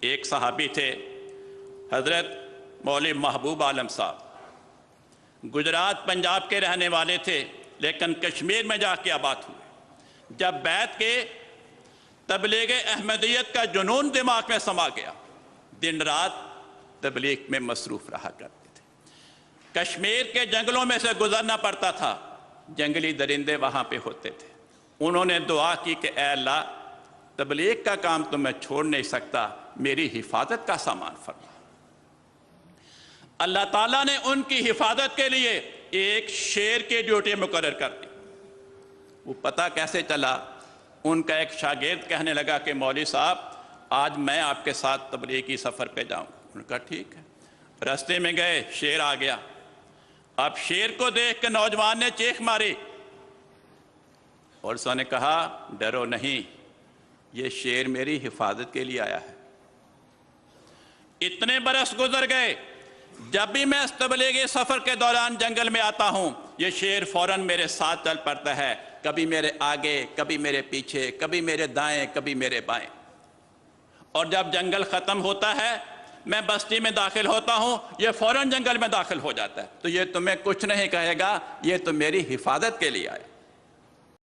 ایک صحابی تھے حضرت مولوی محبوب عالم صاحب، گجرات پنجاب کے رہنے والے تھے لیکن کشمیر میں جا کے آباد ہوئے۔ جب بیعت کے تبلیغ احمدیت کا جنون دماغ میں سما گیا، دن رات تبلیغ میں مصروف رہا کرتے تھے۔ کشمیر کے جنگلوں میں سے گزرنا پڑتا تھا، جنگلی درندے وہاں پہ ہوتے تھے۔ انہوں نے دعا کی کہ اے اللہ، تبلیغ کا کام تو میں چھوڑ نہیں سکتا، میری حفاظت کا سامان فرما۔ اللہ تعالیٰ نے ان کی حفاظت کے لیے ایک شیر کی ڈیوٹی مقرر کر دی۔ وہ پتہ کیسے چلا؟ ان کا ایک شاگرد کہنے لگا کہ مولوی صاحب آج میں آپ کے ساتھ تبلیغی سفر پہ جاؤں۔ انہوں نے کہا ٹھیک ہے۔ راستے میں گئے، شیر آ گیا۔ اب شیر کو دیکھ کے نوجوان نے چیخ ماری اور اس نے کہا ڈرو نہیں، یہ شیر میری حفاظت کے لیے آیا ہے۔ اتنے برس گزر گئے، جب بھی میں اس تبلیغی سفر کے دوران جنگل میں آتا ہوں یہ شیر فوراً میرے ساتھ چل پڑتا ہے، کبھی میرے آگے، کبھی میرے پیچھے، کبھی میرے دائیں، کبھی میرے بائیں۔ اور جب جنگل ختم ہوتا ہے میں بستی میں داخل ہوتا ہوں یہ فوراً جنگل میں داخل ہو جاتا ہے۔ تو یہ تمہیں کچھ نہیں کہے گا، یہ تو میری حفاظت کے لیے آیا۔